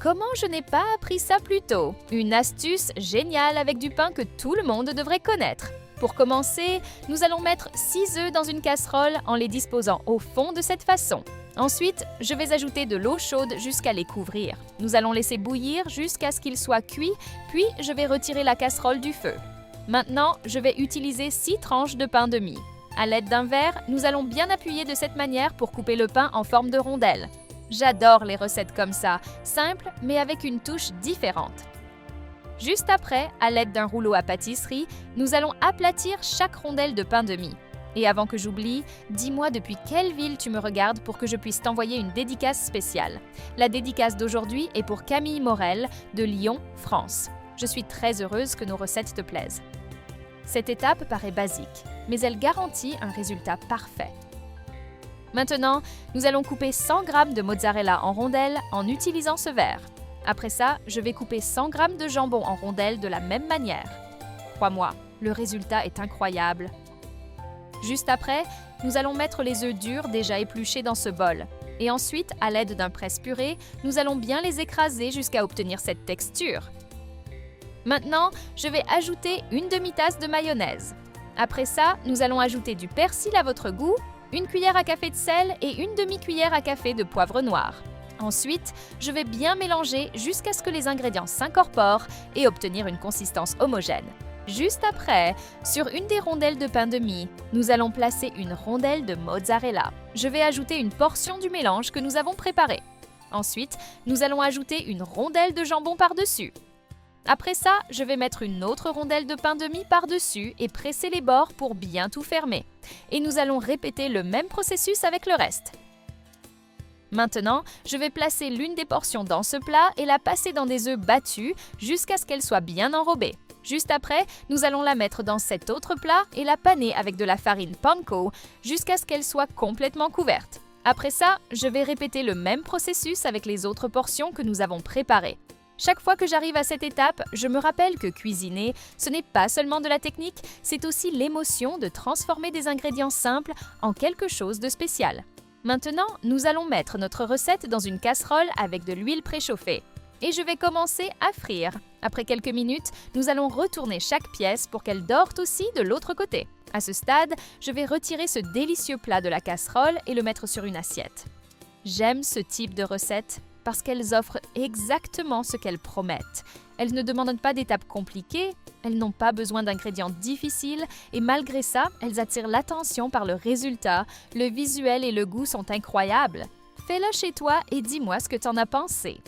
Comment je n'ai pas appris ça plus tôt? Une astuce géniale avec du pain que tout le monde devrait connaître. Pour commencer, nous allons mettre 6 œufs dans une casserole en les disposant au fond de cette façon. Ensuite, je vais ajouter de l'eau chaude jusqu'à les couvrir. Nous allons laisser bouillir jusqu'à ce qu'ils soient cuits, puis je vais retirer la casserole du feu. Maintenant, je vais utiliser 6 tranches de pain de mie. À l'aide d'un verre, nous allons bien appuyer de cette manière pour couper le pain en forme de rondelle. J'adore les recettes comme ça, simples mais avec une touche différente. Juste après, à l'aide d'un rouleau à pâtisserie, nous allons aplatir chaque rondelle de pain de mie. Et avant que j'oublie, dis-moi depuis quelle ville tu me regardes pour que je puisse t'envoyer une dédicace spéciale. La dédicace d'aujourd'hui est pour Camille Morel de Lyon, France. Je suis très heureuse que nos recettes te plaisent. Cette étape paraît basique, mais elle garantit un résultat parfait. Maintenant, nous allons couper 100 g de mozzarella en rondelles en utilisant ce verre. Après ça, je vais couper 100 g de jambon en rondelles de la même manière. Crois-moi, le résultat est incroyable. Juste après, nous allons mettre les œufs durs déjà épluchés dans ce bol. Et ensuite, à l'aide d'un presse-purée, nous allons bien les écraser jusqu'à obtenir cette texture. Maintenant, je vais ajouter une demi-tasse de mayonnaise. Après ça, nous allons ajouter du persil à votre goût, une cuillère à café de sel et une demi-cuillère à café de poivre noir. Ensuite, je vais bien mélanger jusqu'à ce que les ingrédients s'incorporent et obtenir une consistance homogène. Juste après, sur une des rondelles de pain de mie, nous allons placer une rondelle de mozzarella. Je vais ajouter une portion du mélange que nous avons préparé. Ensuite, nous allons ajouter une rondelle de jambon par-dessus. Après ça, je vais mettre une autre rondelle de pain de mie par-dessus et presser les bords pour bien tout fermer. Et nous allons répéter le même processus avec le reste. Maintenant, je vais placer l'une des portions dans ce plat et la passer dans des œufs battus jusqu'à ce qu'elle soit bien enrobée. Juste après, nous allons la mettre dans cet autre plat et la paner avec de la farine panko jusqu'à ce qu'elle soit complètement couverte. Après ça, je vais répéter le même processus avec les autres portions que nous avons préparées. Chaque fois que j'arrive à cette étape, je me rappelle que cuisiner, ce n'est pas seulement de la technique, c'est aussi l'émotion de transformer des ingrédients simples en quelque chose de spécial. Maintenant, nous allons mettre notre recette dans une casserole avec de l'huile préchauffée. Et je vais commencer à frire. Après quelques minutes, nous allons retourner chaque pièce pour qu'elle dorte aussi de l'autre côté. À ce stade, je vais retirer ce délicieux plat de la casserole et le mettre sur une assiette. J'aime ce type de recette parce qu'elles offrent exactement ce qu'elles promettent. Elles ne demandent pas d'étapes compliquées, elles n'ont pas besoin d'ingrédients difficiles et malgré ça, elles attirent l'attention par le résultat. Le visuel et le goût sont incroyables. Fais-le chez toi et dis-moi ce que t'en as pensé.